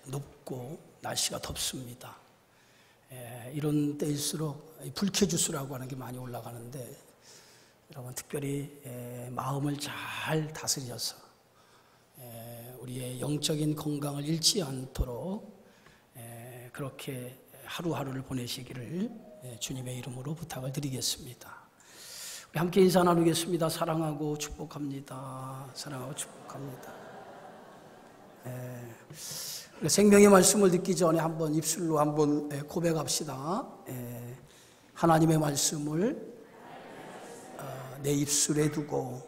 높고 날씨가 덥습니다. 이런 때일수록 불쾌지수라고 하는 게 많이 올라가는데, 여러분 특별히 마음을 잘 다스려서 우리의 영적인 건강을 잃지 않도록 그렇게 하루하루를 보내시기를 주님의 이름으로 부탁을 드리겠습니다. 우리 함께 인사 나누겠습니다. 사랑하고 축복합니다. 사랑하고 축복합니다. 생명의 말씀을 듣기 전에 한번 입술로 한번 고백합시다. 하나님의 말씀을 내 입술에 두고,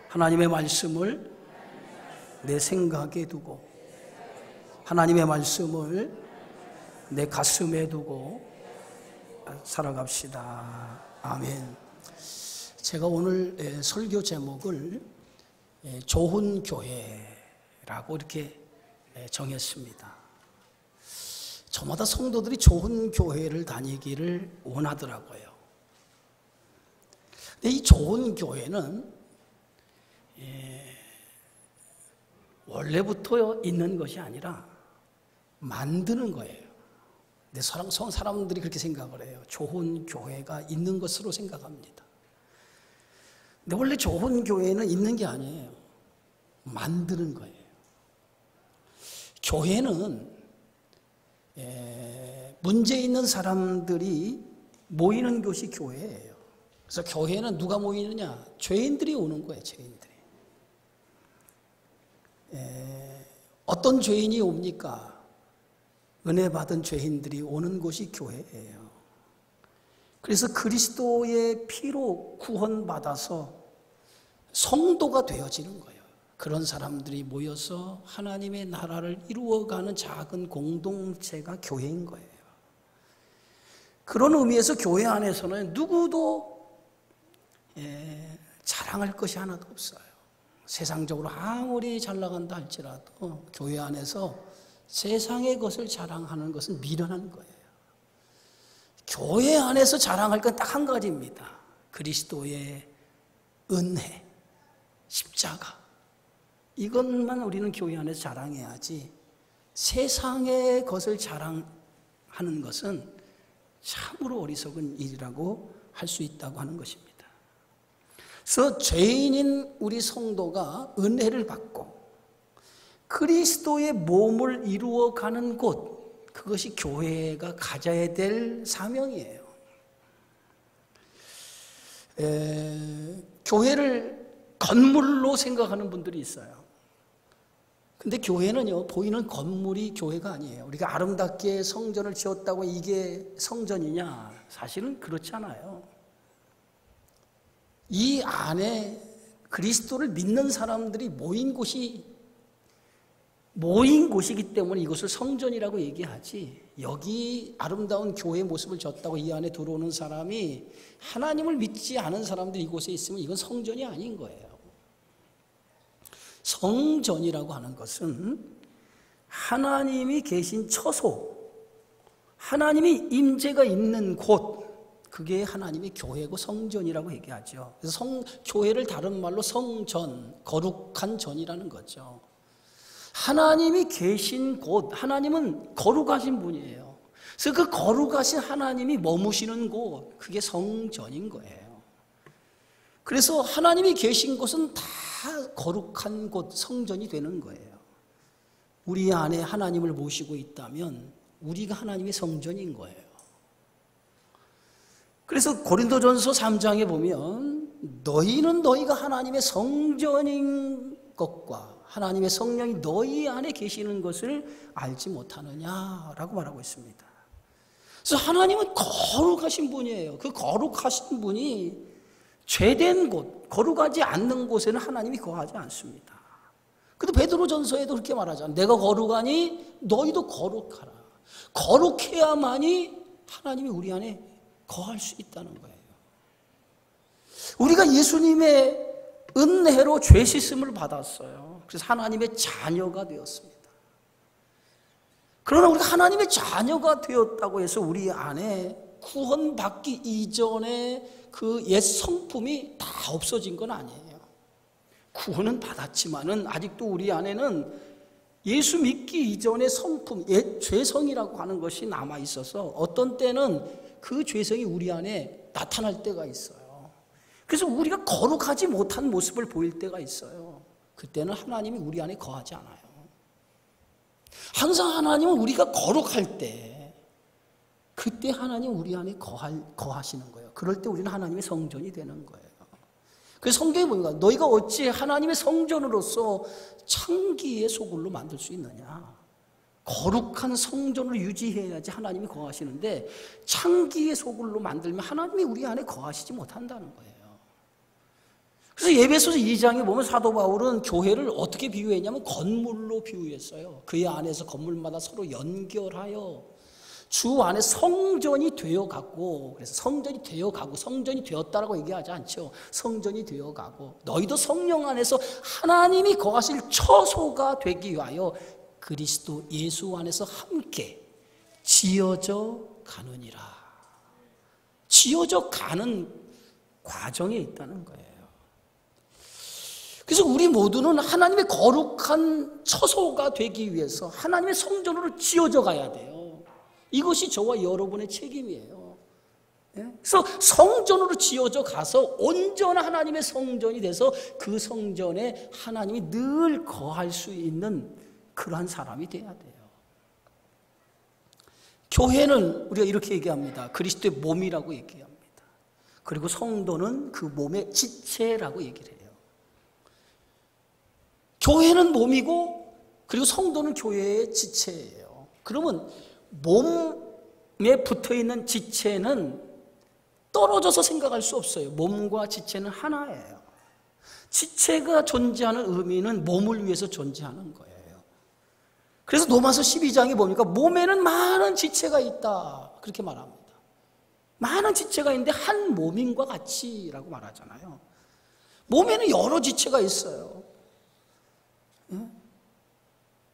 하나님의 말씀을 내 생각에 두고, 하나님의 말씀을 내 가슴에 두고 살아갑시다. 아멘. 제가 오늘 설교 제목을 좋은 교회라고 이렇게 정했습니다. 저마다 성도들이 좋은 교회를 다니기를 원하더라고요. 근데 이 좋은 교회는 원래부터 있는 것이 아니라 만드는 거예요. 근데 사람들이 그렇게 생각을 해요. 좋은 교회가 있는 것으로 생각합니다. 근데 원래 좋은 교회는 있는 게 아니에요. 만드는 거예요. 교회는 문제 있는 사람들이 모이는 곳이 교회예요. 그래서 교회는 누가 모이느냐? 죄인들이 오는 거예요. 죄인들이. 어떤 죄인이 옵니까? 은혜 받은 죄인들이 오는 곳이 교회예요. 그래서 그리스도의 피로 구원받아서 성도가 되어지는 거예요. 그런 사람들이 모여서 하나님의 나라를 이루어가는 작은 공동체가 교회인 거예요. 그런 의미에서 교회 안에서는 누구도 자랑할 것이 하나도 없어요. 세상적으로 아무리 잘 나간다 할지라도 교회 안에서 세상의 것을 자랑하는 것은 미련한 거예요. 교회 안에서 자랑할 건 딱 한 가지입니다. 그리스도의 은혜, 십자가. 이것만 우리는 교회 안에서 자랑해야지, 세상의 것을 자랑하는 것은 참으로 어리석은 일이라고 할 수 있다고 하는 것입니다. 그래서 죄인인 우리 성도가 은혜를 받고 그리스도의 몸을 이루어가는 곳, 그것이 교회가 가져야 될 사명이에요. 교회를 건물로 생각하는 분들이 있어요. 근데 교회는요, 보이는 건물이 교회가 아니에요. 우리가 아름답게 성전을 지었다고 이게 성전이냐? 사실은 그렇지 않아요. 이 안에 그리스도를 믿는 사람들이 모인 곳이기 때문에 이것을 성전이라고 얘기하지, 여기 아름다운 교회의 모습을 졌다고 이 안에 들어오는 사람이 하나님을 믿지 않은 사람들이 이곳에 있으면 이건 성전이 아닌 거예요. 성전이라고 하는 것은 하나님이 계신 처소, 하나님이 임재가 있는 곳, 그게 하나님의 교회고 성전이라고 얘기하죠. 그래서 교회를 다른 말로 성전, 거룩한 전이라는 거죠. 하나님이 계신 곳, 하나님은 거룩하신 분이에요. 그래서 그 거룩하신 하나님이 머무시는 곳, 그게 성전인 거예요. 그래서 하나님이 계신 곳은 다 거룩한 곳, 성전이 되는 거예요. 우리 안에 하나님을 모시고 있다면 우리가 하나님의 성전인 거예요. 그래서 고린도전서 3장에 보면 너희는 너희가 하나님의 성전인 것과 하나님의 성령이 너희 안에 계시는 것을 알지 못하느냐라고 말하고 있습니다. 그래서 하나님은 거룩하신 분이에요. 그 거룩하신 분이 죄된 곳, 거룩하지 않는 곳에는 하나님이 거하지 않습니다. 그래도 베드로전서에도 그렇게 말하잖아요. 내가 거룩하니 너희도 거룩하라. 거룩해야만이 하나님이 우리 안에 거할 수 있다는 거예요. 우리가 예수님의 은혜로 죄 씻음을 받았어요. 그래서 하나님의 자녀가 되었습니다. 그러나 우리가 하나님의 자녀가 되었다고 해서 우리 안에 구원받기 이전에 그 옛 성품이 다 없어진 건 아니에요. 구원은 받았지만은 아직도 우리 안에는 예수 믿기 이전의 성품, 옛 죄성이라고 하는 것이 남아 있어서 어떤 때는 그 죄성이 우리 안에 나타날 때가 있어요. 그래서 우리가 거룩하지 못한 모습을 보일 때가 있어요. 그때는 하나님이 우리 안에 거하지 않아요. 항상 하나님은 우리가 거룩할 때, 그때 하나님 우리 안에 거하시는 거예요. 그럴 때 우리는 하나님의 성전이 되는 거예요. 그래서 성경에 보니까 너희가 어찌 하나님의 성전으로서 창기의 소굴로 만들 수 있느냐. 거룩한 성전을 유지해야지 하나님이 거하시는데 창기의 소굴로 만들면 하나님이 우리 안에 거하시지 못한다는 거예요. 그래서 에베소서 2장에 보면 사도 바울은 교회를 어떻게 비유했냐면 건물로 비유했어요. 그의 안에서 건물마다 서로 연결하여 주 안에 성전이 되어가고, 그래서 성전이 되어가고, 성전이 되었다라고 얘기하지 않죠. 성전이 되어가고 너희도 성령 안에서 하나님이 거하실 처소가 되기 위하여 그리스도 예수 안에서 함께 지어져 가느니라. 지어져 가는 과정에 있다는 거예요. 그래서 우리 모두는 하나님의 거룩한 처소가 되기 위해서 하나님의 성전으로 지어져 가야 돼요. 이것이 저와 여러분의 책임이에요. 그래서 성전으로 지어져 가서 온전한 하나님의 성전이 돼서 그 성전에 하나님이 늘 거할 수 있는 그러한 사람이 돼야 돼요. 교회는 우리가 이렇게 얘기합니다. 그리스도의 몸이라고 얘기합니다. 그리고 성도는 그 몸의 지체라고 얘기를 해요. 교회는 몸이고 그리고 성도는 교회의 지체예요. 그러면 몸에 붙어있는 지체는 떨어져서 생각할 수 없어요. 몸과 지체는 하나예요. 지체가 존재하는 의미는 몸을 위해서 존재하는 거예요. 그래서 로마서 12장에 보니까 몸에는 많은 지체가 있다 그렇게 말합니다. 많은 지체가 있는데 한 몸인과 같이라고 말하잖아요. 몸에는 여러 지체가 있어요.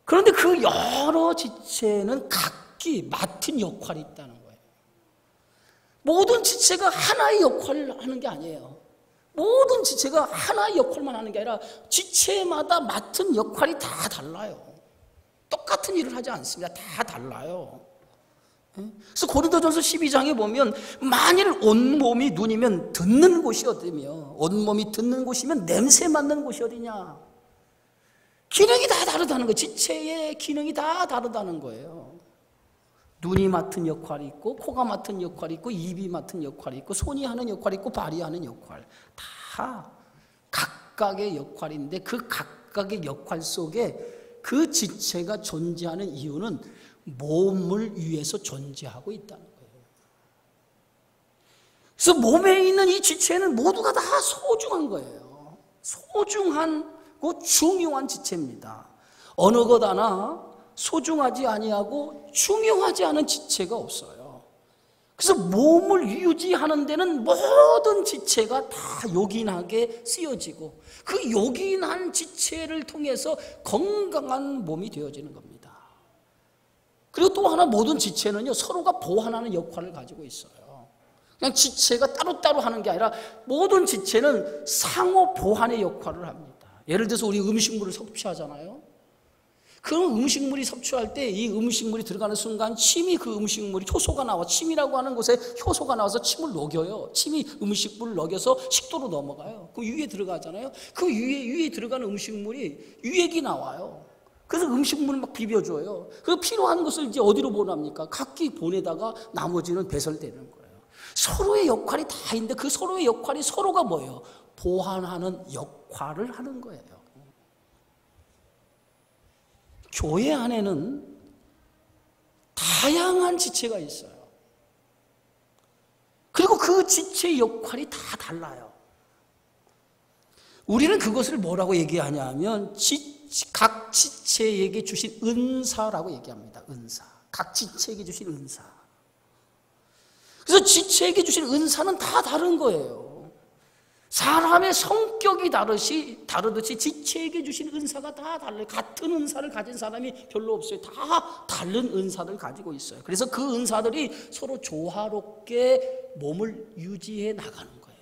그런데 그 여러 지체는 각기 맡은 역할이 있다는 거예요. 모든 지체가 하나의 역할을 하는 게 아니에요. 모든 지체가 하나의 역할만 하는 게 아니라 지체마다 맡은 역할이 다 달라요. 똑같은 일을 하지 않습니다. 다 달라요. 그래서 고린도전서 12장에 보면 만일 온몸이 눈이면 듣는 곳이 어디며 온몸이 듣는 곳이면 냄새 맡는 곳이 어디냐. 기능이 다 다르다는 거예요. 지체의 기능이 다 다르다는 거예요. 눈이 맡은 역할이 있고 코가 맡은 역할이 있고 입이 맡은 역할이 있고 손이 하는 역할이 있고 발이 하는 역할, 다 각각의 역할인데 그 각각의 역할 속에 그 지체가 존재하는 이유는 몸을 위해서 존재하고 있다는 거예요. 그래서 몸에 있는 이 지체는 모두가 다 소중한 거예요. 소중하고 중요한 지체입니다. 어느 것 하나 소중하지 아니하고 중요하지 않은 지체가 없어요. 그래서 몸을 유지하는 데는 모든 지체가 다 요긴하게 쓰여지고 그 요긴한 지체를 통해서 건강한 몸이 되어지는 겁니다. 그리고 또 하나 모든 지체는요 서로가 보완하는 역할을 가지고 있어요. 그냥 지체가 따로따로 하는 게 아니라 모든 지체는 상호 보완의 역할을 합니다. 예를 들어서 우리 음식물을 섭취하잖아요. 그럼 음식물이 섭취할 때 이 음식물이 들어가는 순간 침이 그 음식물이 효소가 나와 침이라고 하는 곳에 효소가 나와서 침을 녹여요. 침이 음식물을 녹여서 식도로 넘어가요. 그 위에 들어가잖아요. 그 위에 들어가는 음식물이 유액이 나와요. 그래서 음식물을 막 비벼줘요. 그 필요한 것을 이제 어디로 보냅니까? 각기 보내다가 나머지는 배설되는 거예요. 서로의 역할이 다 있는데 그 서로의 역할이 서로가 뭐예요? 보완하는 역할을 하는 거예요. 교회 안에는 다양한 지체가 있어요. 그리고 그 지체의 역할이 다 달라요. 우리는 그것을 뭐라고 얘기하냐 하면 각 지체에게 주신 은사라고 얘기합니다. 은사. 각 지체에게 주신 은사. 그래서 지체에게 주신 은사는 다 다른 거예요. 사람의 성격이 다르듯이 지체에게 주신 은사가 다 달라요. 같은 은사를 가진 사람이 별로 없어요. 다 다른 은사를 가지고 있어요. 그래서 그 은사들이 서로 조화롭게 몸을 유지해 나가는 거예요.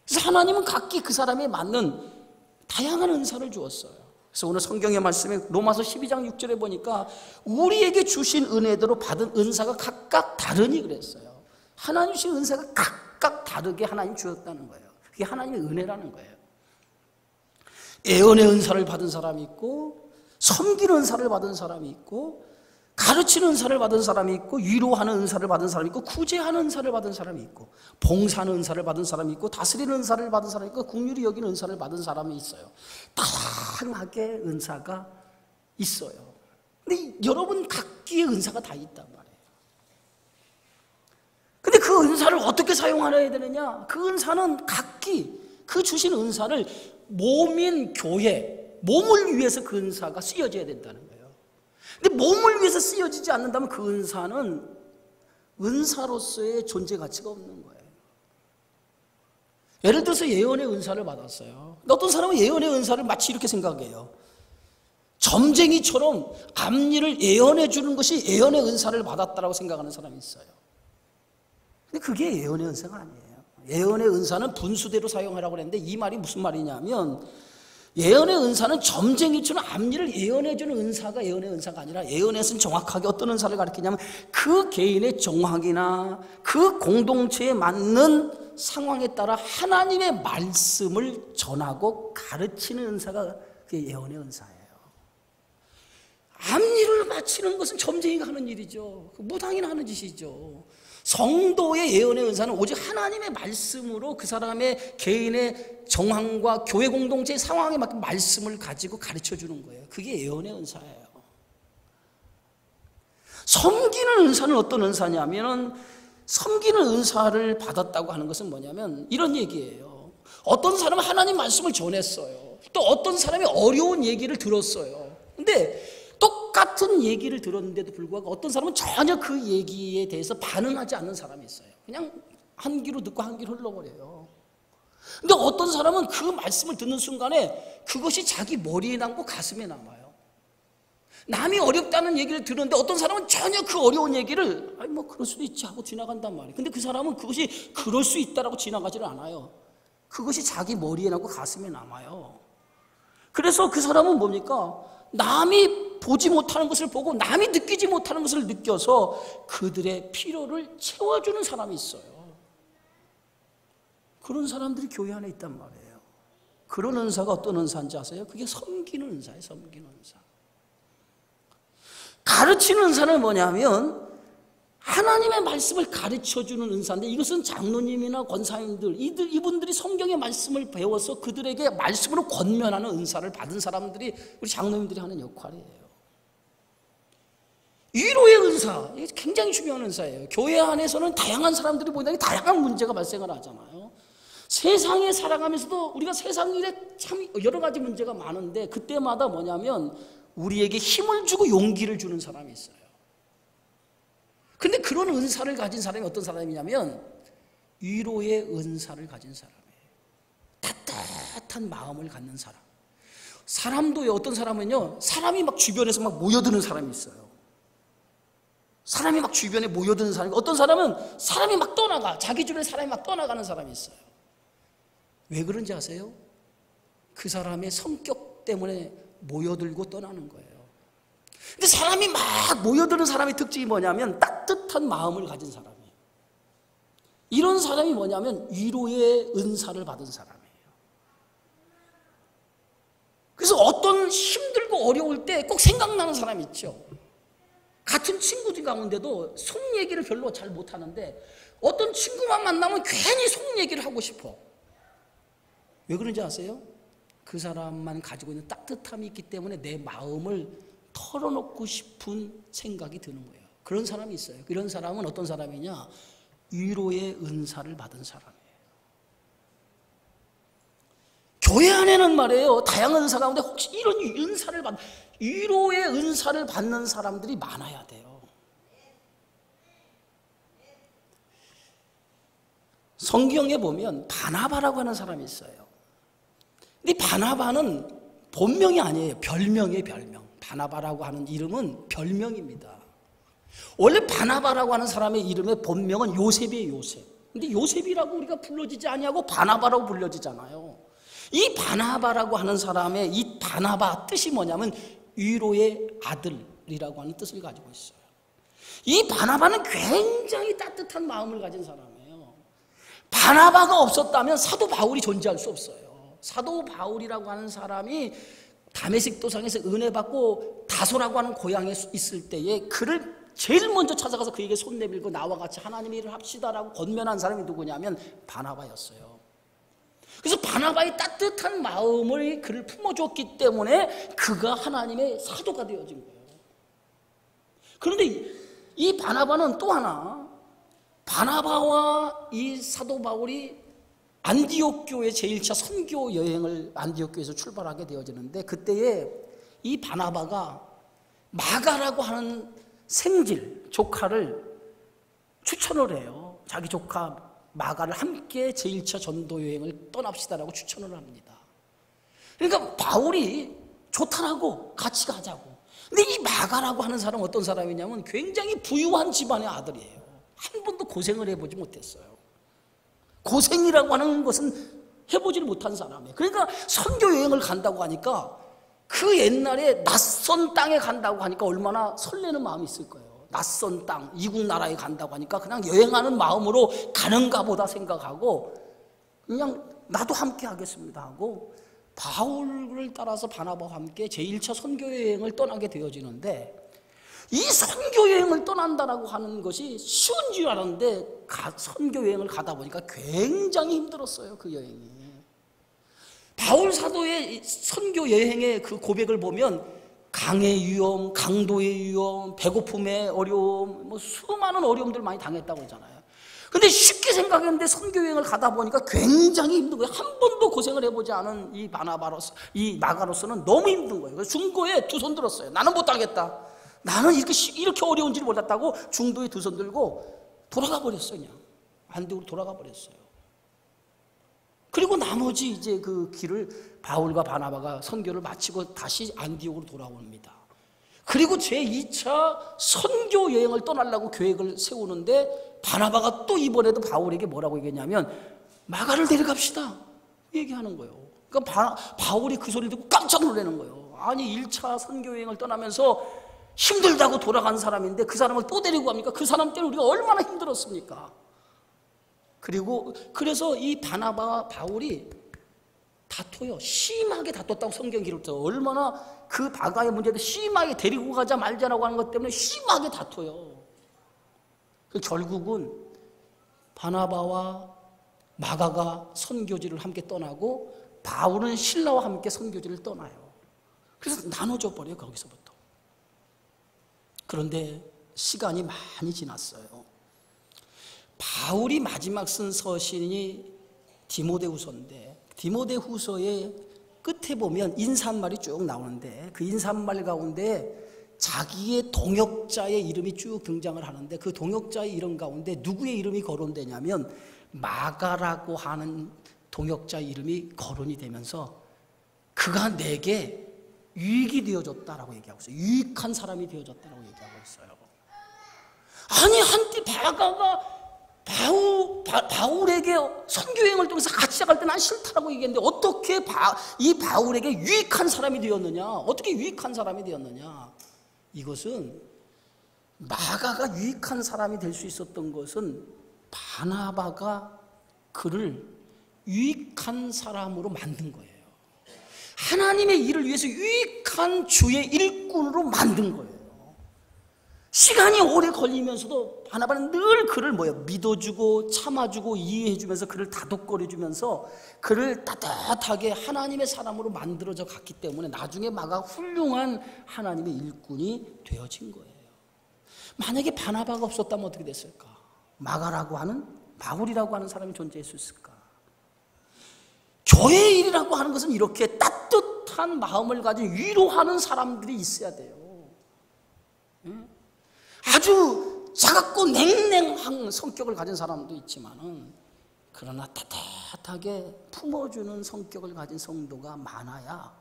그래서 하나님은 각기 그 사람에 맞는 다양한 은사를 주었어요. 그래서 오늘 성경의 말씀에 로마서 12장 6절에 보니까 우리에게 주신 은혜대로 받은 은사가 각각 다르니 그랬어요. 하나님 주신 은사가 각각 다르게 하나님 주었다는 거예요. 그게 하나님의 은혜라는 거예요. 예언의 은사를 받은 사람이 있고, 섬기는 은사를 받은 사람이 있고, 가르치는 은사를 받은 사람이 있고, 위로하는 은사를 받은 사람이 있고, 구제하는 은사를 받은 사람이 있고, 봉사하는 은사를 받은 사람이 있고, 다스리는 은사를 받은 사람이 있고, 긍휼히 여기는 은사를 받은 사람이 있어요. 다양하게 은사가 있어요. 근데 여러분 각기의 은사가 다 있단 말이에요. 근데 그 은사를 어떻게 사용하려야 되느냐? 그 은사는 각기 그 주신 은사를 몸인 교회, 몸을 위해서 그 은사가 쓰여져야 된다는 거예요. 근데 몸을 위해서 쓰여지지 않는다면 그 은사는 은사로서의 존재 가치가 없는 거예요. 예를 들어서 예언의 은사를 받았어요. 어떤 사람은 예언의 은사를 마치 이렇게 생각해요. 점쟁이처럼 앞일을 예언해 주는 것이 예언의 은사를 받았다라고 생각하는 사람이 있어요. 근데 그게 예언의 은사가 아니에요. 예언의 은사는 분수대로 사용하라고 그랬는데 이 말이 무슨 말이냐면, 예언의 은사는 점쟁이처럼 앞일을 예언해주는 은사가 예언의 은사가 아니라, 예언에서는 정확하게 어떤 은사를 가리키냐면 그 개인의 정황이나 그 공동체에 맞는 상황에 따라 하나님의 말씀을 전하고 가르치는 은사가 그게 예언의 은사예요. 앞일을 바치는 것은 점쟁이가 하는 일이죠. 무당이나 하는 짓이죠. 성도의 예언의 은사는 오직 하나님의 말씀으로 그 사람의 개인의 정황과 교회 공동체의 상황에 맞게 말씀을 가지고 가르쳐 주는 거예요. 그게 예언의 은사예요. 섬기는 은사는 어떤 은사냐면, 섬기는 은사를 받았다고 하는 것은 뭐냐면 이런 얘기예요. 어떤 사람은 하나님 말씀을 전했어요. 또 어떤 사람이 어려운 얘기를 들었어요. 근데 똑같은 얘기를 들었는데도 불구하고 어떤 사람은 전혀 그 얘기에 대해서 반응하지 않는 사람이 있어요. 그냥 한 귀로 듣고 한 귀로 흘러버려요. 근데 어떤 사람은 그 말씀을 듣는 순간에 그것이 자기 머리에 남고 가슴에 남아요. 남이 어렵다는 얘기를 들었는데 어떤 사람은 전혀 그 어려운 얘기를 아니 뭐 그럴 수도 있지 하고 지나간단 말이에요. 근데 그 사람은 그것이 그럴 수 있다라고 지나가지를 않아요. 그것이 자기 머리에 남고 가슴에 남아요. 그래서 그 사람은 뭡니까? 남이 보지 못하는 것을 보고 남이 느끼지 못하는 것을 느껴서 그들의 필요를 채워주는 사람이 있어요. 그런 사람들이 교회 안에 있단 말이에요. 그런 은사가 어떤 은사인지 아세요? 그게 섬기는 은사예요. 섬기는 은사. 가르치는 은사는 뭐냐면 하나님의 말씀을 가르쳐주는 은사인데, 이것은 장로님이나 권사님들 이분들이 성경의 말씀을 배워서 그들에게 말씀으로 권면하는 은사를 받은 사람들이 우리 장로님들이 하는 역할이에요. 위로의 은사, 이게 굉장히 중요한 은사예요. 교회 안에서는 다양한 사람들이 모이다 다양한 문제가 발생을 하잖아요. 세상에 살아가면서도 우리가 세상 일에 참 여러 가지 문제가 많은데 그때마다 뭐냐면 우리에게 힘을 주고 용기를 주는 사람이 있어요. 근데 그런 은사를 가진 사람이 어떤 사람이냐면 위로의 은사를 가진 사람이에요. 따뜻한 마음을 갖는 사람. 사람도요, 어떤 사람은요, 사람이 막 주변에서 막 모여드는 사람이 있어요. 사람이 막 주변에 모여드는 사람이, 어떤 사람은 사람이 막 떠나가, 자기 주변에 사람이 막 떠나가는 사람이 있어요. 왜 그런지 아세요? 그 사람의 성격 때문에 모여들고 떠나는 거예요. 근데 사람이 막 모여드는 사람의 특징이 뭐냐면 따뜻한 마음을 가진 사람이에요. 이런 사람이 뭐냐면 위로의 은사를 받은 사람이에요. 그래서 어떤 힘들고 어려울 때 꼭 생각나는 사람이 있죠. 같은 친구들 가운데도 속 얘기를 별로 잘 못하는데 어떤 친구만 만나면 괜히 속 얘기를 하고 싶어. 왜 그런지 아세요? 그 사람만 가지고 있는 따뜻함이 있기 때문에 내 마음을 털어놓고 싶은 생각이 드는 거예요. 그런 사람이 있어요. 이런 사람은 어떤 사람이냐? 위로의 은사를 받은 사람이에요. 교회 안에는 말이에요, 다양한 은사 가운데 혹시 이런 은사를 받는, 위로의 은사를 받는 사람들이 많아야 돼요. 성경에 보면 바나바라고 하는 사람이 있어요. 근데 바나바는 본명이 아니에요. 별명이에요, 별명. 바나바라고 하는 이름은 별명입니다. 원래 바나바라고 하는 사람의 이름의 본명은 요셉이에요, 요셉. 근데 요셉이라고 우리가 불러지지 아니하고 바나바라고 불려지잖아요. 이 바나바라고 하는 사람의 이 바나바 뜻이 뭐냐면 위로의 아들이라고 하는 뜻을 가지고 있어요. 이 바나바는 굉장히 따뜻한 마음을 가진 사람이에요. 바나바가 없었다면 사도 바울이 존재할 수 없어요. 사도 바울이라고 하는 사람이 다메섹 도상에서 은혜 받고 다소라고 하는 고향에 있을 때에 그를 제일 먼저 찾아가서 그에게 손 내밀고 나와 같이 하나님의 일을 합시다라고 권면한 사람이 누구냐면 바나바였어요. 그래서 바나바의 따뜻한 마음을 그를 품어줬기 때문에 그가 하나님의 사도가 되어진 거예요. 그런데 이 바나바는 또 하나, 바나바와 이 사도 바울이 안디옥 교회 제1차 선교 여행을 안디옥 교회에서 출발하게 되어지는데, 그때에 이 바나바가 마가라고 하는 생질 조카를 추천을 해요. 자기 조카 마가를 함께 제1차 전도 여행을 떠납시다라고 추천을 합니다. 그러니까 바울이 좋다라고 같이 가자고. 근데 이 마가라고 하는 사람은 어떤 사람이냐면 굉장히 부유한 집안의 아들이에요. 한 번도 고생을 해보지 못했어요. 고생이라고 하는 것은 해보지를 못한 사람이에요. 그러니까 선교 여행을 간다고 하니까 그 옛날에 낯선 땅에 간다고 하니까 얼마나 설레는 마음이 있을 거예요. 낯선 땅, 이국 나라에 간다고 하니까 그냥 여행하는 마음으로 가는가 보다 생각하고 그냥 나도 함께 하겠습니다 하고 바울을 따라서 바나바와 함께 제1차 선교 여행을 떠나게 되어지는데, 이 선교 여행을 떠난다라고 하는 것이 쉬운 줄 알았는데 선교 여행을 가다 보니까 굉장히 힘들었어요. 그 여행이. 바울 사도의 선교 여행의 그 고백을 보면 강의 위험, 강도의 위험, 배고픔의 어려움, 뭐 수많은 어려움들 많이 당했다고 그러잖아요. 근데 쉽게 생각했는데 선교 여행을 가다 보니까 굉장히 힘든 거예요. 한 번도 고생을 해보지 않은 이 바나바로서, 이 마가로서는 너무 힘든 거예요. 그래서 중도에 두 손 들었어요. 나는 못하겠다. 나는 이렇게 어려운 줄 몰랐다고 중도에 두 손 들고 돌아가 버렸어요. 그냥 안디옥으로 돌아가 버렸어요. 그리고 나머지 이제 그 길을 바울과 바나바가 선교를 마치고 다시 안디옥으로 돌아옵니다. 그리고 제2차 선교 여행을 떠나려고 계획을 세우는데 바나바가 또 이번에도 바울에게 뭐라고 얘기했냐면 마가를 데려갑시다 얘기하는 거예요. 그러니까 바울이 그 소리를 듣고 깜짝 놀라는 거예요. 아니 1차 선교 여행을 떠나면서 힘들다고 돌아간 사람인데 그 사람을 또 데리고 갑니까? 그 사람 때문에 우리가 얼마나 힘들었습니까? 그래서 이 바나바와 바울이 다퉈요. 심하게 다퉜다고 성경 기록돼요. 얼마나 그 바가의 문제도 심하게 데리고 가자 말자라고 하는 것 때문에 심하게 다퉈요. 결국은 바나바와 마가가 선교지를 함께 떠나고 바울은 실라와 함께 선교지를 떠나요. 그래서 나눠져 버려요. 거기서부터. 그런데 시간이 많이 지났어요. 바울이 마지막 쓴 서신이 디모데후서인데 디모데후서의 끝에 보면 인사말이 쭉 나오는데 그 인사말 가운데 자기의 동역자의 이름이 쭉 등장을 하는데 그 동역자의 이름 가운데 누구의 이름이 거론되냐면 마가라고 하는 동역자의 이름이 거론이 되면서 그가 내게 유익이 되어졌다라고 얘기하고 있어요. 유익한 사람이 되어졌다라고 얘기하고 있어요. 아니 한때 마가가 바울에게 선교여행을 통해서 같이 시작할 때 난 싫다라고 얘기했는데 어떻게 이 바울에게 유익한 사람이 되었느냐? 어떻게 유익한 사람이 되었느냐? 이것은 마가가 유익한 사람이 될 수 있었던 것은 바나바가 그를 유익한 사람으로 만든 거예요. 하나님의 일을 위해서 유익한 주의 일꾼으로 만든 거예요. 시간이 오래 걸리면서도 바나바는 늘 그를 믿어주고 참아주고 이해해주면서 그를 다독거려주면서 그를 따뜻하게 하나님의 사람으로 만들어져 갔기 때문에 나중에 마가 훌륭한 하나님의 일꾼이 되어진 거예요. 만약에 바나바가 없었다면 어떻게 됐을까? 마가라고 하는 바울이라고 하는 사람이 존재했을까? 교회 일이라고 하는 것은 이렇게 따뜻한 마음을 가진 위로하는 사람들이 있어야 돼요. 아주 차갑고 냉랭한 성격을 가진 사람도 있지만은 그러나 따뜻하게 품어주는 성격을 가진 성도가 많아야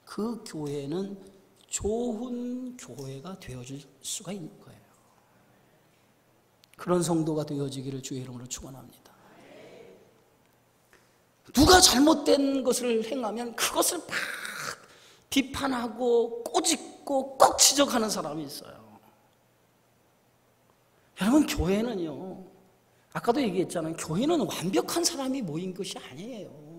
그 교회는 좋은 교회가 되어질 수가 있는 거예요. 그런 성도가 되어지기를 주의 이름으로 축원합니다. 누가 잘못된 것을 행하면 그것을 막 비판하고 꼬집고 꼭 지적하는 사람이 있어요. 여러분, 교회는요, 아까도 얘기했잖아요. 교회는 완벽한 사람이 모인 것이 아니에요.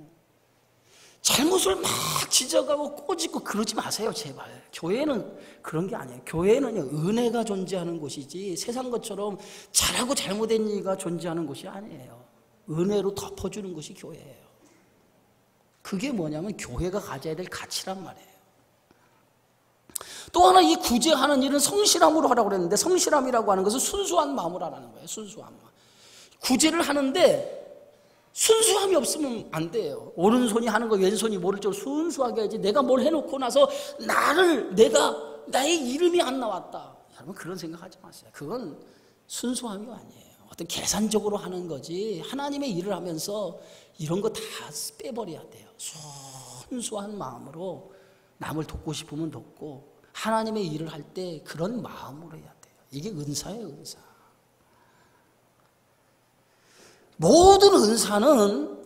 잘못을 막 지적하고 꼬집고 그러지 마세요, 제발. 교회는 그런 게 아니에요. 교회는요, 은혜가 존재하는 곳이지 세상 것처럼 잘하고 잘못된 이가 존재하는 곳이 아니에요. 은혜로 덮어주는 것이 교회예요. 그게 뭐냐면 교회가 가져야 될 가치란 말이에요. 또 하나, 이 구제하는 일은 성실함으로 하라고 그랬는데, 성실함이라고 하는 것은 순수한 마음으로 하라는 거예요. 순수한 마음. 구제를 하는데 순수함이 없으면 안 돼요. 오른손이 하는 거 왼손이 모를 줄 순수하게 해야지. 내가 뭘 해놓고 나서 나의 이름이 안 나왔다, 여러분 그런 생각하지 마세요. 그건 순수함이 아니에요. 어떤 계산적으로 하는 거지, 하나님의 일을 하면서 이런 거 다 빼버려야 돼요. 순수한 마음으로 남을 돕고 싶으면 돕고, 하나님의 일을 할 때 그런 마음으로 해야 돼요. 이게 은사예요, 은사. 모든 은사는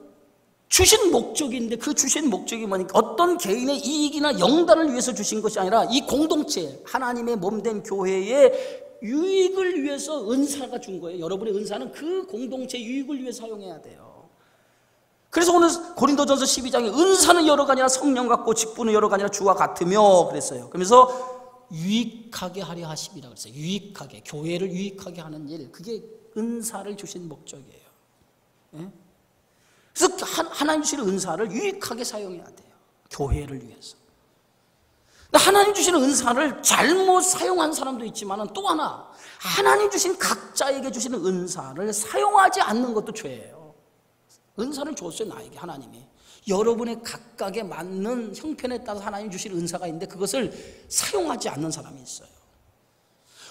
주신 목적인데, 그 주신 목적이 뭐니까 어떤 개인의 이익이나 영달을 위해서 주신 것이 아니라 이 공동체, 하나님의 몸된 교회의 유익을 위해서 은사가 준 거예요. 여러분의 은사는 그 공동체의 유익을 위해 사용해야 돼요. 그래서 오늘 고린도전서 12장에 은사는 여러 가지나 성령 같고 직분은 여러 가지나 주와 같으며 그랬어요. 그러면서 유익하게 하려 하심이라고 그랬어요. 유익하게, 교회를 유익하게 하는 일, 그게 은사를 주신 목적이에요. 그래서 하나님 주시는 은사를 유익하게 사용해야 돼요. 교회를 위해서. 하나님 주시는 은사를 잘못 사용한 사람도 있지만, 또 하나, 하나님 주신 각자에게 주시는 은사를 사용하지 않는 것도 죄예요. 은사를 줬어요, 나에게 하나님이. 여러분의 각각에 맞는 형편에 따라서 하나님 주신 은사가 있는데 그것을 사용하지 않는 사람이 있어요.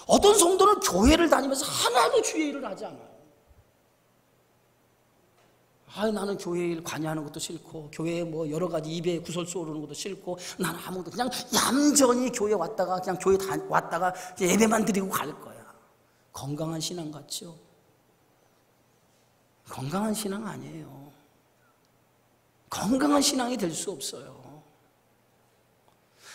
어떤 성도는 교회를 다니면서 하나도 주의 일을 하지 않아요. 나는 교회 일 관여하는 것도 싫고, 교회에 뭐 여러 가지 입에 구설수 오르는 것도 싫고, 나는 아무것도 그냥 얌전히 교회 왔다가 그냥 교회 왔다가 예배만 드리고 갈 거야. 건강한 신앙 같죠? 건강한 신앙 아니에요. 건강한 신앙이 될 수 없어요.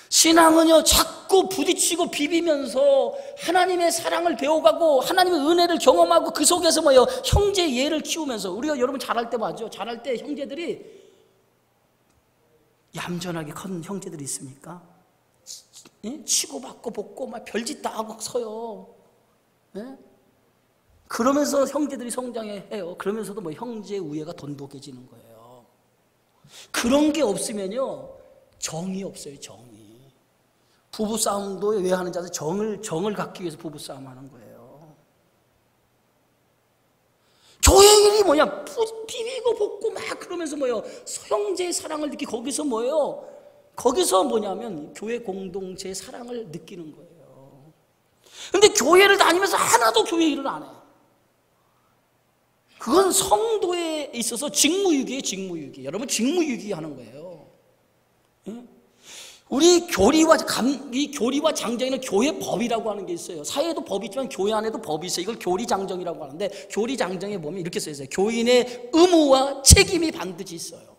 신앙은요, 자꾸 부딪히고 비비면서 하나님의 사랑을 배워가고 하나님의 은혜를 경험하고 그 속에서 뭐예요? 형제 예를 키우면서. 우리가 여러분 잘할 때 맞죠? 잘할 때 형제들이 얌전하게 큰 형제들이 있습니까? 치고받고 볶고 막 별짓 다 하고 서요. 그러면서 형제들이 성장해요. 그러면서도 뭐 형제 우애가 돈독해지는 거예요. 그런 게 없으면요, 정이 없어요. 정이. 부부싸움도 왜 하는지 아세요? 정을 갖기 위해서 부부싸움 하는 거예요. 교회 일이 뭐냐? 비비고 볶고 막 그러면서 뭐예요? 형제의 사랑을 느끼고, 거기서 뭐예요? 거기서 뭐냐면 교회 공동체의 사랑을 느끼는 거예요. 근데 교회를 다니면서 하나도 교회 일을 안 해. 그건 성도에 있어서 직무유기예요, 직무유기. 여러분, 직무유기 하는 거예요. 우리 교리와 장정에는 교회 법이라고 하는 게 있어요. 사회에도 법이 있지만 교회 안에도 법이 있어요. 이걸 교리장정이라고 하는데, 교리장정에 보면 이렇게 써 있어요. 교인의 의무와 책임이 반드시 있어요.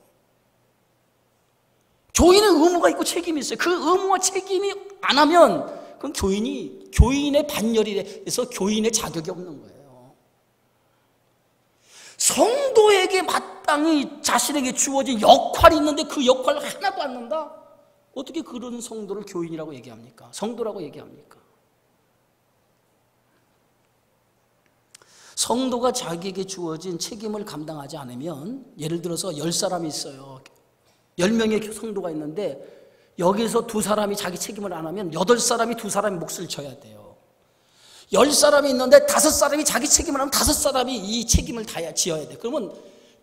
교인의 의무가 있고 책임이 있어요. 그 의무와 책임이 안 하면 그건 교인의 반열이 돼서 교인의 자격이 없는 거예요. 성도에게 마땅히 자신에게 주어진 역할이 있는데 그 역할을 하나도 안 한다? 어떻게 그런 성도를 교인이라고 얘기합니까? 성도라고 얘기합니까? 성도가 자기에게 주어진 책임을 감당하지 않으면, 예를 들어서 10사람이 있어요. 10명의 성도가 있는데 여기서 2사람이 자기 책임을 안 하면 8사람이 2사람의 몫을 져야 돼요. 10사람이 있는데 5사람이 자기 책임을 하면 5사람이 이 책임을 다 지어야 돼요. 그러면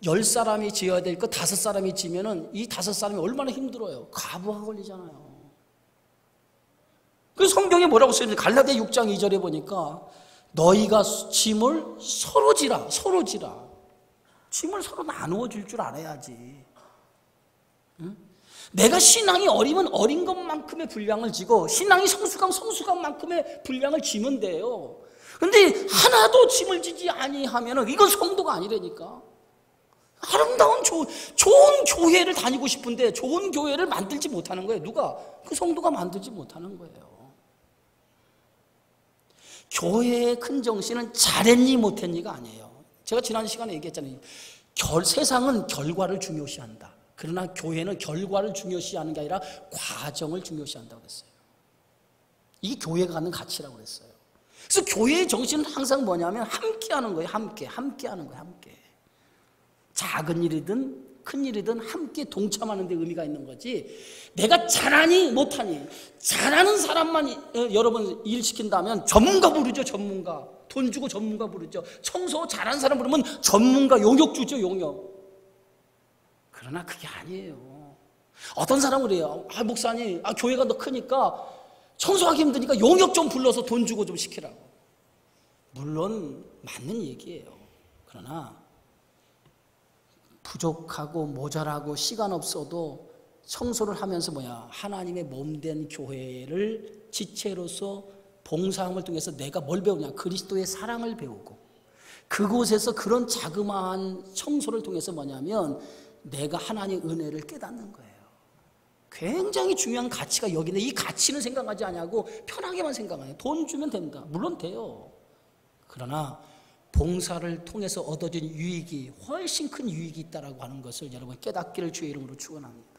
10사람이 지어야 될 거 5사람이 지면은 이 5사람이 얼마나 힘들어요. 과부하 걸리잖아요. 그래서 성경에 뭐라고 써있는지 갈라디아 6장 2절에 보니까 너희가 짐을 서로 지라. 짐을 서로 나누어 줄 줄 알아야지. 응? 내가 신앙이 어리면 어린 것만큼의 분량을 지고, 신앙이 성숙함만큼의 분량을 지면 돼요. 근데 하나도 짐을 지지 아니하면은 이건 성도가 아니라니까. 아름다운 좋은 교회를 다니고 싶은데 좋은 교회를 만들지 못하는 거예요. 누가? 그 성도가 만들지 못하는 거예요. 교회의 큰 정신은 잘했니 못했니가 아니에요. 제가 지난 시간에 얘기했잖아요. 세상은 결과를 중요시한다. 그러나 교회는 결과를 중요시하는 게 아니라 과정을 중요시한다고 그랬어요. 이게 교회가 갖는 가치라고 그랬어요. 그래서 교회의 정신은 항상 뭐냐면 함께 하는 거예요. 함께 하는 거예요. 함께. 작은 일이든 큰 일이든 함께 동참하는 데 의미가 있는 거지, 내가 잘하니 못하니, 잘하는 사람만 여러분 일 시킨다면 전문가 부르죠. 전문가. 돈 주고 전문가 부르죠. 청소 잘하는 사람 부르면 전문가 용역 주죠. 용역. 그러나 그게 아니에요. 어떤 사람은 그래요. 목사님, 교회가 더 크니까 청소하기 힘드니까 용역 좀 불러서 돈 주고 좀 시키라고. 물론 맞는 얘기예요. 그러나 부족하고 모자라고 시간 없어도 청소를 하면서 하나님의 몸된 교회를 지체로서 봉사함을 통해서 내가 뭘 배우냐? 그리스도의 사랑을 배우고, 그곳에서 그런 자그마한 청소를 통해서 내가 하나님의 은혜를 깨닫는 거예요. 굉장히 중요한 가치가 여기 있는데 이 가치는 생각하지 않냐고 편하게만 생각해요. 돈 주면 된다. 물론 돼요. 그러나 봉사를 통해서 얻어진 유익이 훨씬 큰 유익이 있다라고 하는 것을 여러분 깨닫기를 주의 이름으로 축원합니다.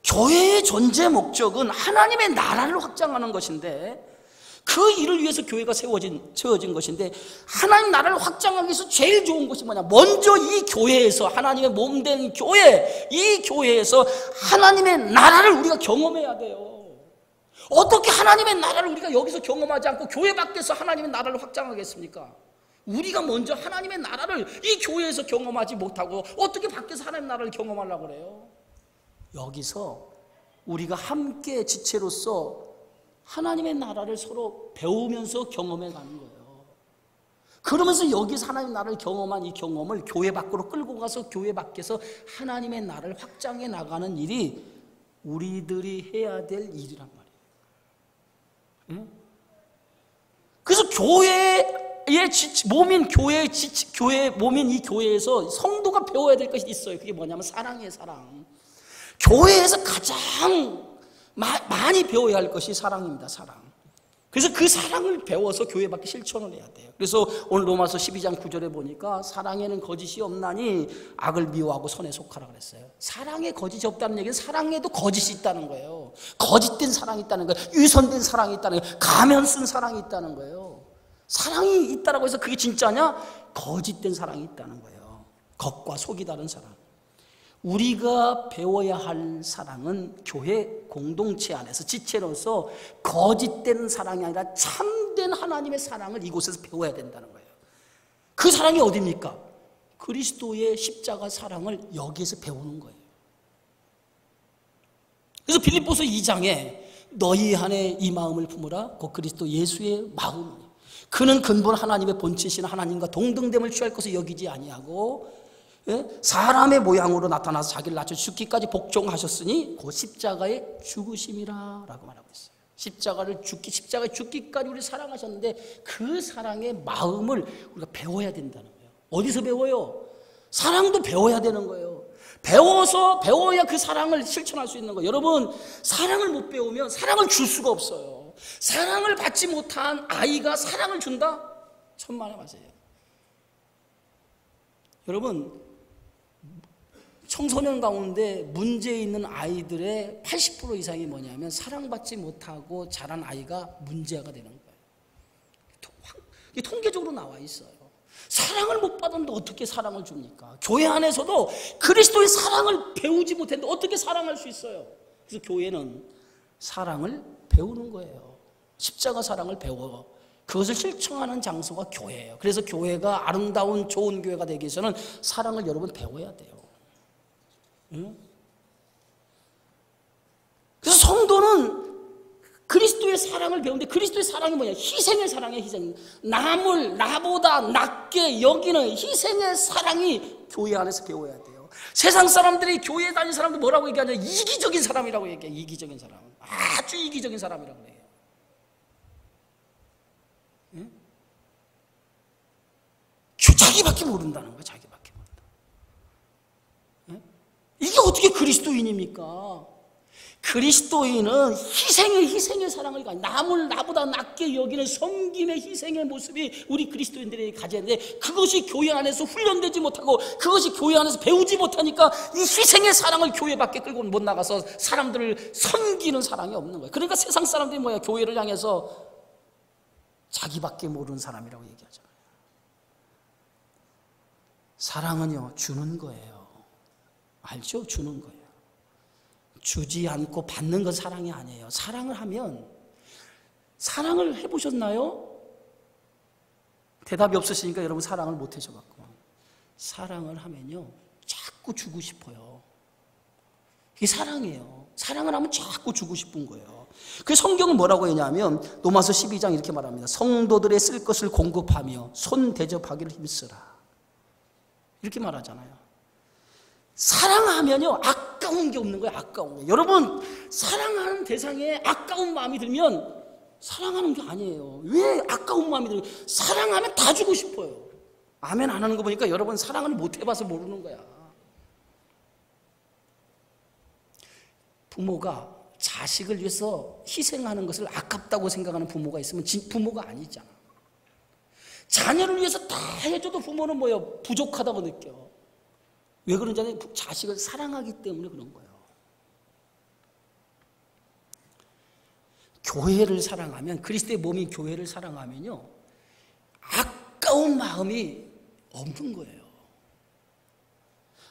교회의 존재 목적은 하나님의 나라를 확장하는 것인데, 그 일을 위해서 교회가 세워진 것인데, 하나님 나라를 확장하기 위해서 제일 좋은 것이 뭐냐? 먼저 이 교회에서, 하나님의 몸된 교회, 이 교회에서 하나님의 나라를 우리가 경험해야 돼요. 어떻게 하나님의 나라를 우리가 여기서 경험하지 않고 교회 밖에서 하나님의 나라를 확장하겠습니까? 우리가 먼저 하나님의 나라를 이 교회에서 경험하지 못하고 어떻게 밖에서 하나님의 나라를 경험하려고 그래요? 여기서 우리가 함께 지체로서 하나님의 나라를 서로 배우면서 경험해 가는 거예요. 그러면서 여기서 하나님의 나라를 경험한 이 경험을 교회 밖으로 끌고 가서 교회 밖에서 하나님의 나라를 확장해 나가는 일이 우리들이 해야 될 일이란 말이에요. 응? 그래서 교회의 몸인 교회 몸인 이 교회에서 성도가 배워야 될 것이 있어요. 그게 뭐냐면 사랑이에요. 사랑. 교회에서 가장 많이 배워야 할 것이 사랑입니다. 사랑. 그래서 그 사랑을 배워서 교회 밖에 실천을 해야 돼요. 그래서 오늘 로마서 12장 9절에 보니까 사랑에는 거짓이 없나니 악을 미워하고 선에 속하라 그랬어요. 사랑에 거짓이 없다는 얘기는 사랑에도 거짓이 있다는 거예요. 거짓된 사랑이 있다는 거예요. 위선된 사랑이 있다는 거예요. 가면 쓴 사랑이 있다는 거예요. 사랑이 있다라고 해서 그게 진짜냐? 거짓된 사랑이 있다는 거예요. 겉과 속이 다른 사랑. 우리가 배워야 할 사랑은 교회 공동체 안에서 지체로서 거짓된 사랑이 아니라 참된 하나님의 사랑을 이곳에서 배워야 된다는 거예요. 그 사랑이 어디입니까? 그리스도의 십자가 사랑을 여기에서 배우는 거예요. 그래서 빌립보서 2장에 너희 안에 이 마음을 품으라. 곧 그리스도 예수의 마음. 그는 근본 하나님의 본체신 하나님과 동등됨을 취할 것을 여기지 아니하고 사람의 모양으로 나타나서 자기를 낮춰 죽기까지 복종하셨으니 곧 십자가의 죽으심이라 라고 말하고 있어요. 십자가의 죽기까지 우리 사랑하셨는데 그 사랑의 마음을 우리가 배워야 된다는 거예요. 어디서 배워요? 사랑도 배워야 되는 거예요. 배워야 그 사랑을 실천할 수 있는 거예요. 여러분, 사랑을 못 배우면 사랑을 줄 수가 없어요. 사랑을 받지 못한 아이가 사랑을 준다? 천만에 맞아요. 여러분, 청소년 가운데 문제 있는 아이들의 80% 이상이 뭐냐면 사랑받지 못하고 자란 아이가 문제가 되는 거예요. 이게 통계적으로 나와 있어요. 사랑을 못 받았는데 어떻게 사랑을 줍니까? 교회 안에서도 그리스도의 사랑을 배우지 못했는데 어떻게 사랑할 수 있어요? 그래서 교회는 사랑을 배우는 거예요. 십자가 사랑을 배워 그것을 실천하는 장소가 교회예요. 그래서 교회가 아름다운 좋은 교회가 되기 위해서는 사랑을 여러분 배워야 돼요. 응? 그래서 성도는 그리스도의 사랑을 배우는데 그리스도의 사랑이 뭐냐? 희생의 사랑이에요. 희생. 남을 나보다 낮게 여기는 희생의 사랑이 교회 안에서 배워야 돼요. 세상 사람들이 교회에 다니는 사람들 뭐라고 얘기하냐? 이기적인 사람이라고 얘기해요. 이기적인 사람. 아주 이기적인 사람이라고 해요. 응? 자기밖에 모른다는 거예요. 자기밖에 모른다. 예? 이게 어떻게 그리스도인입니까? 그리스도인은 희생의 사랑을 가진, 남을 나보다 낫게 여기는 섬김의 희생의 모습이 우리 그리스도인들에게 가져야 되는데, 그것이 교회 안에서 훈련되지 못하고 그것이 교회 안에서 배우지 못하니까 이 희생의 사랑을 교회 밖에 끌고 못 나가서 사람들을 섬기는 사랑이 없는 거예요. 그러니까 세상 사람들이 뭐야? 교회를 향해서 자기밖에 모르는 사람이라고 얘기하잖아요. 사랑은요, 주는 거예요. 알죠? 주는 거예요. 주지 않고 받는 건 사랑이 아니에요. 사랑을 하면, 사랑을 해보셨나요? 대답이 없으시니까 여러분 사랑을 못 하셔갖고. 사랑을 하면요, 자꾸 주고 싶어요. 그게 사랑이에요. 사랑을 하면 자꾸 주고 싶은 거예요. 그 성경은 뭐라고 했냐면 로마서 12장 이렇게 말합니다. 성도들의 쓸 것을 공급하며 손 대접하기를 힘쓰라. 이렇게 말하잖아요. 사랑하면요, 아까운 게 없는 거예요. 아까운 게. 여러분, 사랑하는 대상에 아까운 마음이 들면 사랑하는 게 아니에요. 왜 아까운 마음이 들어요? 사랑하면 다 주고 싶어요. 아멘 안 하는 거 보니까 여러분 사랑을 못 해봐서 모르는 거야. 부모가 자식을 위해서 희생하는 것을 아깝다고 생각하는 부모가 있으면 부모가 아니잖아. 자녀를 위해서 다 해줘도 부모는 뭐예요? 부족하다고 느껴. 왜 그런지 아세요? 자식을 사랑하기 때문에 그런 거예요. 교회를 사랑하면, 그리스도의 몸인 교회를 사랑하면요, 아까운 마음이 없는 거예요.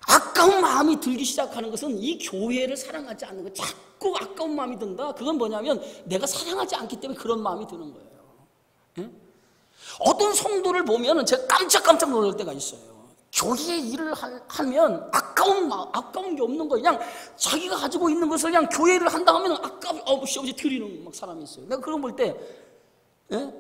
아까운 마음이 들기 시작하는 것은 이 교회를 사랑하지 않는 거예요. 자꾸 아까운 마음이 든다. 그건 뭐냐면 내가 사랑하지 않기 때문에 그런 마음이 드는 거예요. 예? 어떤 성도를 보면 제가 깜짝 놀랄 때가 있어요. 교회 일을 하면 아까운 게 없는 거예요. 그냥 자기가 가지고 있는 것을 그냥 교회를 한다 하면 시아버지 드리는 막 사람이 있어요. 내가 그런 걸 볼 때, 예?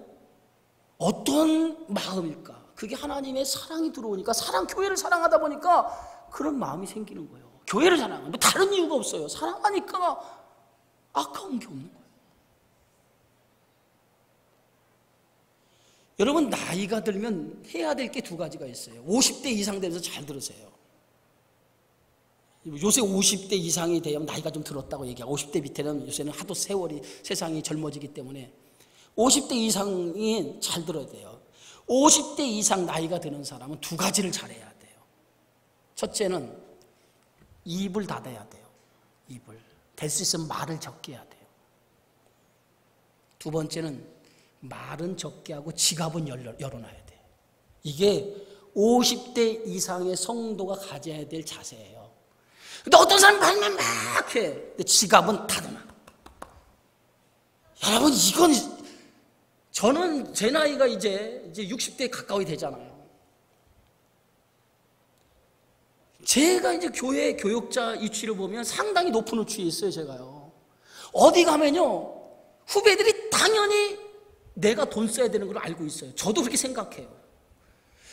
어떤 마음일까? 그게 하나님의 사랑이 들어오니까, 교회를 사랑하다 보니까 그런 마음이 생기는 거예요. 교회를 사랑하는, 뭐 다른 이유가 없어요. 사랑하니까 아까운 게 없는 거예요. 여러분, 나이가 들면 해야 될 게 두 가지가 있어요. 50대 이상 되면서 잘 들으세요. 요새 50대 이상이 되면 나이가 좀 들었다고 얘기하고, 50대 밑에는 요새는 하도 세상이 젊어지기 때문에 50대 이상이 잘 들어야 돼요. 50대 이상 나이가 드는 사람은 두 가지를 잘해야 돼요. 첫째는 입을 닫아야 돼요. 입을. 될 수 있으면 말을 적게 해야 돼요. 두 번째는 말은 적게 하고 지갑은 열어놔야 돼. 이게 50대 이상의 성도가 가져야 될 자세예요. 근데 어떤 사람은 말만 막 해. 근데 지갑은 닫아놔. 여러분, 이건, 저는 제 나이가 이제 60대에 가까이 되잖아요. 제가 이제 교회 교육자 위치를 보면 상당히 높은 위치에 있어요, 제가요. 어디 가면요, 후배들이 당연히 내가 돈 써야 되는 걸 알고 있어요. 저도 그렇게 생각해요.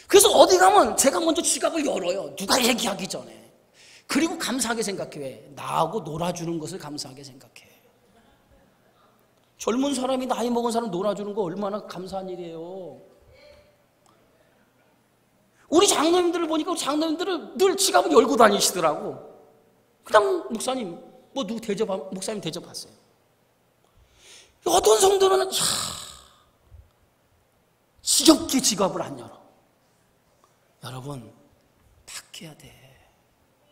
그래서 어디 가면 제가 먼저 지갑을 열어요. 누가 얘기하기 전에. 그리고 감사하게 생각해. 나하고 놀아주는 것을 감사하게 생각해. 젊은 사람이 나이 먹은 사람 놀아주는 거 얼마나 감사한 일이에요. 우리 장로님들을 보니까, 우리 장로님들은 늘 지갑을 열고 다니시더라고. 그냥 목사님, 뭐 누구 목사님 대접하세요. 어떤 성도는 지겹게 지갑을 안 열어. 여러분, 바뀌어야 돼.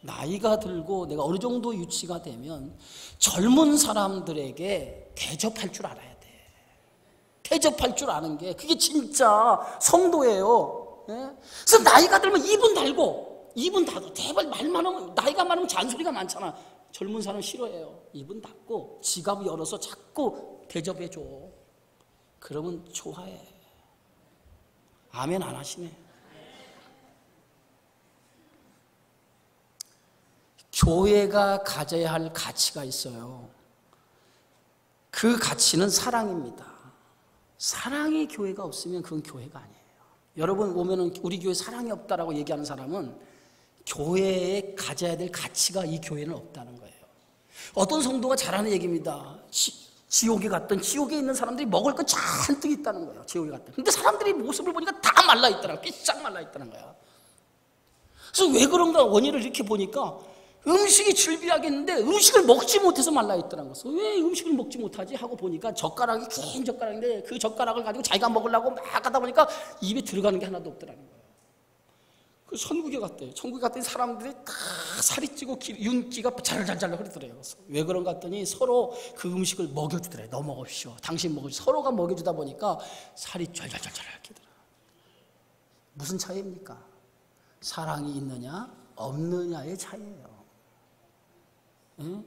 나이가 들고 내가 어느 정도 유치가 되면 젊은 사람들에게 대접할 줄 알아야 돼. 대접할 줄 아는 게 그게 진짜 성도예요. 예? 그래서 나이가 들면 입은 닫고 대발 말만 하면, 나이가 많으면 잔소리가 많잖아. 젊은 사람 싫어해요. 입은 닫고 지갑 열어서 자꾸 대접해줘. 그러면 좋아해. 아멘 안 하시네. 교회가 가져야 할 가치가 있어요. 그 가치는 사랑입니다. 사랑의 교회가 없으면 그건 교회가 아니에요. 여러분 오면은 우리 교회 사랑이 없다라고 얘기하는 사람은 교회에 가져야 될 가치가 이 교회는 없다는 거예요. 어떤 성도가 잘하는 얘기입니다. 지옥에 갔던 지옥에 있는 사람들이 먹을 거 잔뜩 있다는 거예요. 지옥에 갔던. 근데 사람들이 모습을 보니까 다 말라 있더라고요. 삐싹 말라 있다는 거야. 그래서 왜 그런가 원인을 이렇게 보니까 음식이 질비하겠는데 음식을 먹지 못해서 말라 있더라는 거예요. 왜 음식을 먹지 못하지 하고 보니까 젓가락이 긴 젓가락인데 그 젓가락을 가지고 자기가 먹으려고 막 하다 보니까 입에 들어가는 게 하나도 없더라는 거예요. 그 천국에 갔대요. 천국에 갔더니 사람들이 다 살이 찌고 윤기가 잘잘잘 흐르더래요. 왜 그런가 했더니 서로 그 음식을 먹여주더래요. 너 먹으시오. 당신 먹으시오. 서로가 먹여주다 보니까 살이 잘잘잘잘 찌더라. 무슨 차이입니까? 사랑이 있느냐 없느냐의 차이예요. 응?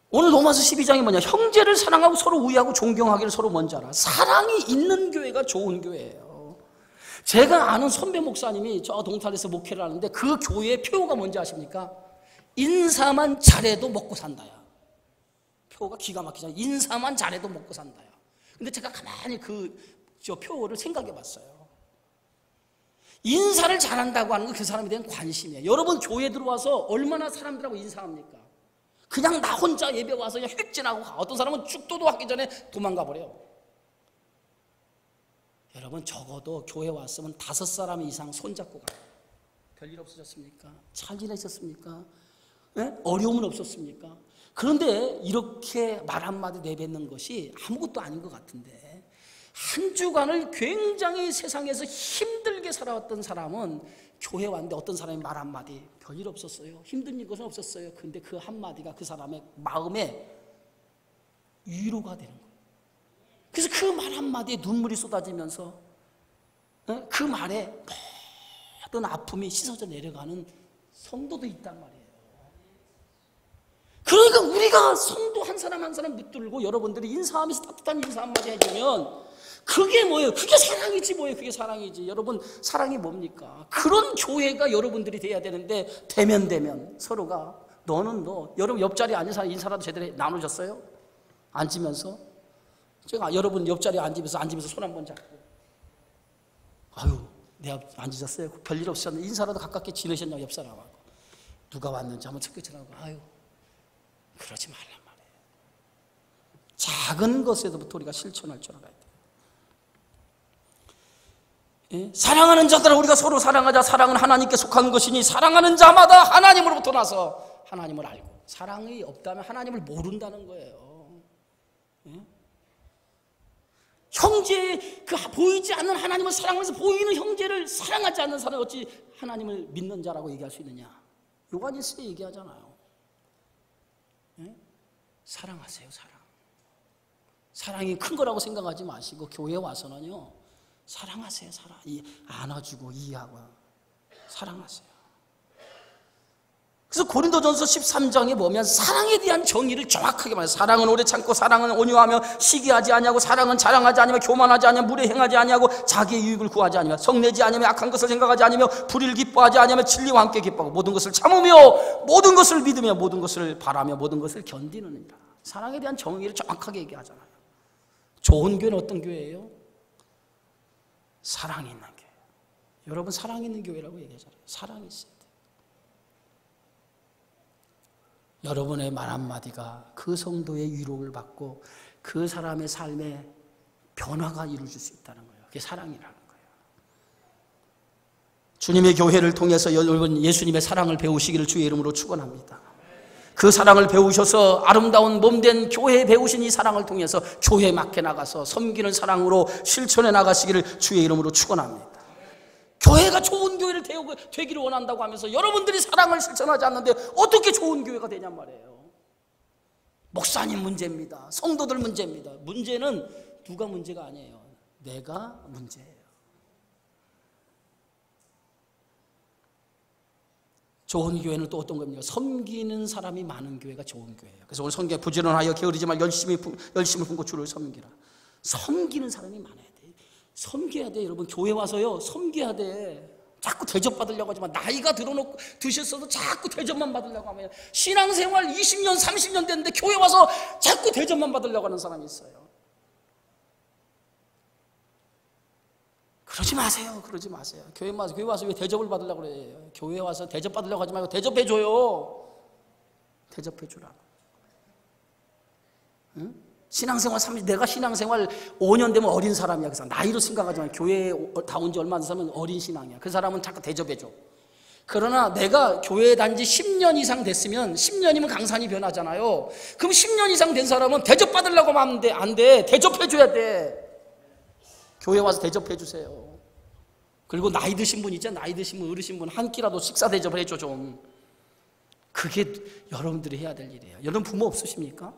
오늘 로마서 12장이 뭐냐? 형제를 사랑하고 서로 우애하고 존경하기를 서로 먼저 하라. 사랑이 있는 교회가 좋은 교회예요. 제가 아는 선배 목사님이 저 동탄에서 목회를 하는데 그 교회의 표어가 뭔지 아십니까? 인사만 잘해도 먹고 산다야. 표어가 기가 막히잖아요. 인사만 잘해도 먹고 산다야. 근데 제가 가만히 저 표어를 생각해 봤어요. 인사를 잘한다고 하는 건 그 사람에 대한 관심이에요. 여러분 교회 들어와서 얼마나 사람들하고 인사합니까? 그냥 나 혼자 예배 와서 그냥 휙진하고 가. 어떤 사람은 죽도도 하기 전에 도망가 버려요. 여러분 적어도 교회 왔으면 5사람 이상 손잡고 가요. 별일 없으셨습니까? 잘 지내셨습니까? 네? 어려움은 없었습니까? 그런데 이렇게 말 한마디 내뱉는 것이 아무것도 아닌 것 같은데 한 주간을 굉장히 세상에서 힘들게 살아왔던 사람은 교회 왔는데 어떤 사람이 말 한마디 별일 없었어요. 힘든 것은 없었어요. 근데 그 한마디가 그 사람의 마음에 위로가 되는 거예요. 그래서 그 말 한마디에 눈물이 쏟아지면서 그 말에 모든 아픔이 씻어져 내려가는 성도도 있단 말이에요. 그러니까 우리가 성도 한 사람 한 사람 붙들고 여러분들이 인사하면서 따뜻한 인사 한마디 해주면 그게 뭐예요? 그게 사랑이지 뭐예요? 그게 사랑이지. 여러분 사랑이 뭡니까? 그런 교회가 여러분들이 돼야 되는데 대면 서로가 너는 너 여러분 옆자리에 앉은 사람 인사라도 제대로 나누셨어요? 앉으면서 제가 여러분 옆자리에 앉으면서 손 한번 잡고 아유 내 앞 앉으셨어요? 별일 없으셨는데 인사라도 가깝게 지내셨냐고 옆 사람하고 누가 왔는지 한번 체크해보고 아유 그러지 말란 말이에요. 작은 것에서부터 우리가 실천할 줄 알아야 돼요. 예? 사랑하는 자들아 우리가 서로 사랑하자. 사랑은 하나님께 속한 것이니 사랑하는 자마다 하나님으로부터 나서 하나님을 알고 사랑이 없다면 하나님을 모른다는 거예요. 예? 형제 보이지 않는 하나님을 사랑하면서 보이는 형제를 사랑하지 않는 사람은 어찌 하나님을 믿는 자라고 얘기할 수 있느냐? 요한일서에 얘기하잖아요. 예? 사랑하세요. 사랑이 큰 거라고 생각하지 마시고 교회에 와서는요 사랑하세요. 안아주고 이해하고 사랑하세요. 그래서 고린도전서 13장에 보면 사랑에 대한 정의를 정확하게 말해요. 사랑은 오래 참고 사랑은 온유하며 시기하지 아니하고 사랑은 자랑하지 아니하며 교만하지 아니하며 물에 행하지 아니하고 자기의 유익을 구하지 아니하며 성내지 아니하며 악한 것을 생각하지 아니하며 불의를 기뻐하지 아니하며 진리와 함께 기뻐하고 모든 것을 참으며 모든 것을 믿으며 모든 것을 바라며 모든 것을 견디느니라. 사랑에 대한 정의를 정확하게 얘기하잖아요. 좋은 교회는 어떤 교회예요? 사랑이 있는 교회. 여러분 사랑이 있는 교회라고 얘기하잖아요. 사랑이 있어요. 여러분의 말 한마디가 그 성도의 위로를 받고 그 사람의 삶에 변화가 이루어질 수 있다는 거예요. 그게 사랑이라는 거예요. 주님의 교회를 통해서 여러분 예수님의 사랑을 배우시기를 주의 이름으로 축원합니다. 그 사랑을 배우셔서 아름다운 몸된 교회에 배우신 이 사랑을 통해서 교회에 맡겨 나가서 섬기는 사랑으로 실천해 나가시기를 주의 이름으로 축원합니다. 교회가 좋은 교회를 되기를 원한다고 하면서 여러분들이 사랑을 실천하지 않는데 어떻게 좋은 교회가 되냔 말이에요. 목사님 문제입니다. 성도들 문제입니다. 문제는 누가 문제가 아니에요. 내가 문제예요. 좋은 교회는 또 어떤 겁니까? 섬기는 사람이 많은 교회가 좋은 교회예요. 그래서 오늘 성경에 부지런하여 게으르지 말고 열심히 품고 주를 섬기라. 섬기는 사람이 많아야 돼. 섬겨야 돼. 여러분 교회 와서요 섬겨야 돼. 자꾸 대접받으려고 하지만 나이가 드셨어도 자꾸 대접만 받으려고 하면 신앙생활 20년 30년 됐는데 교회 와서 자꾸 대접만 받으려고 하는 사람이 있어요. 그러지 마세요. 교회 와서 왜 대접을 받으려고 그래요? 교회 와서 대접 받으려고 하지 말고 대접해줘요. 대접해주라. 응? 신앙생활 30, 내가 신앙생활 5년 되면 어린 사람이야. 그래서 나이로 생각하지만 교회에 다 온 지 얼마 안 돼서 어린 신앙이야. 그 사람은 자꾸 대접해줘. 그러나 내가 교회에 다닌 지 10년 이상 됐으면 10년이면 강산이 변하잖아요. 그럼 10년 이상 된 사람은 대접받으려고 하면 안 돼. 대접해줘야 돼. 교회 와서 대접해주세요. 그리고 나이 드신 분 있잖아. 나이 드신 분, 어르신 분 한 끼라도 식사 대접을 해줘 좀. 그게 여러분들이 해야 될 일이에요. 여러분 부모 없으십니까?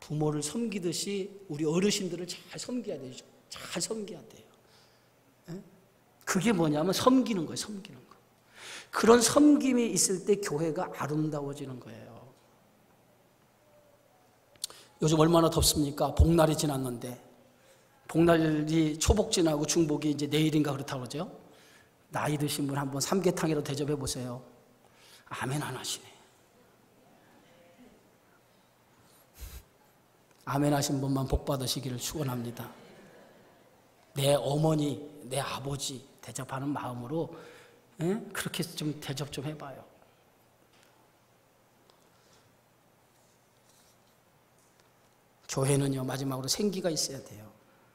부모를 섬기듯이 우리 어르신들을 잘 섬겨야 되죠. 잘 섬겨야 돼요. 그게 뭐냐면 섬기는 거예요. 섬기는 거. 그런 섬김이 있을 때 교회가 아름다워지는 거예요. 요즘 얼마나 덥습니까? 복날이 지났는데 복날이 초복 지나고 중복이 이제 내일인가 그렇다고 그러죠. 나이 드신 분 한번 삼계탕이라도 대접해 보세요. 아멘 안 하시네. 아멘 하신 분만 복 받으시기를 축원합니다. 내 어머니, 내 아버지 대접하는 마음으로 그렇게 좀 대접 좀 해봐요. 교회는요, 마지막으로 생기가 있어야 돼요.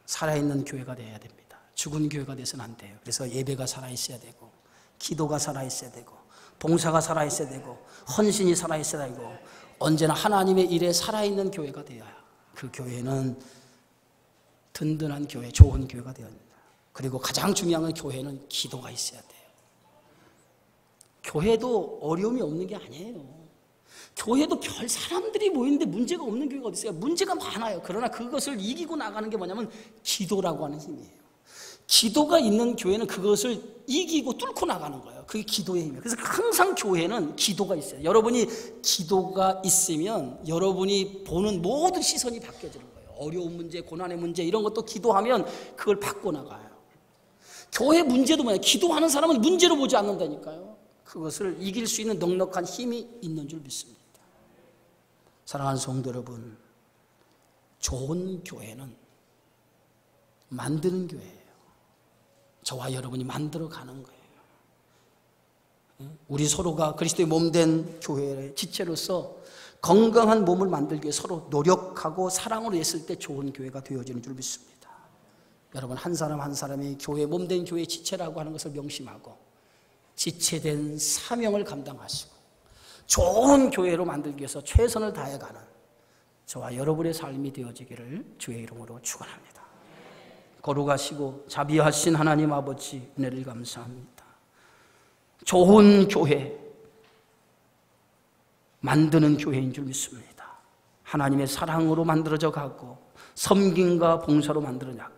살아있는 교회가 되어야 됩니다. 죽은 교회가 돼서는 안 돼요. 그래서 예배가 살아있어야 되고, 기도가 살아있어야 되고, 봉사가 살아있어야 되고, 헌신이 살아있어야 되고, 언제나 하나님의 일에 살아있는 교회가 되어야 그 교회는 든든한 교회, 좋은 교회가 되어야 합니다. 그리고 가장 중요한 건 교회는 기도가 있어야 돼요. 교회도 어려움이 없는 게 아니에요. 교회도 별 사람들이 모이는데 문제가 없는 교회가 어디 있어요? 문제가 많아요. 그러나 그것을 이기고 나가는 게 뭐냐면 기도라고 하는 힘이에요. 기도가 있는 교회는 그것을 이기고 뚫고 나가는 거예요. 그게 기도의 힘이에요. 그래서 항상 교회는 기도가 있어요. 여러분이 기도가 있으면 여러분이 보는 모든 시선이 바뀌어지는 거예요. 어려운 문제, 고난의 문제 이런 것도 기도하면 그걸 바꿔나가요. 교회 문제도 뭐예요? 기도하는 사람은 문제로 보지 않는다니까요. 그것을 이길 수 있는 넉넉한 힘이 있는 줄 믿습니다. 사랑하는 성도 여러분, 좋은 교회는 만드는 교회예요. 저와 여러분이 만들어가는 거예요. 우리 서로가 그리스도의 몸된 교회의 지체로서 건강한 몸을 만들기 위해 서로 노력하고 사랑으로 했을 때 좋은 교회가 되어지는 줄 믿습니다. 여러분 한 사람 한 사람이 교회 몸된 교회의 지체라고 하는 것을 명심하고 지체된 사명을 감당하시고 좋은 교회로 만들기 위해서 최선을 다해가는 저와 여러분의 삶이 되어지기를 주의 이름으로 축원합니다. 거룩하시고 자비하신 하나님 아버지 은혜를 감사합니다. 좋은 교회, 만드는 교회인 줄 믿습니다. 하나님의 사랑으로 만들어져 가고 섬김과 봉사로 만들어졌고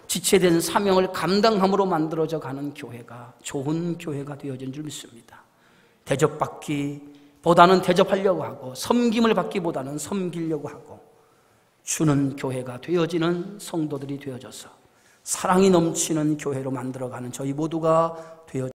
지체된 사명을 감당함으로 만들어져 가는 교회가 좋은 교회가 되어진 줄 믿습니다. 대접받기보다는 대접하려고 하고 섬김을 받기보다는 섬기려고 하고 주는 교회가 되어지는 성도들이 되어져서 사랑이 넘치는 교회로 만들어가는 저희 모두가 되어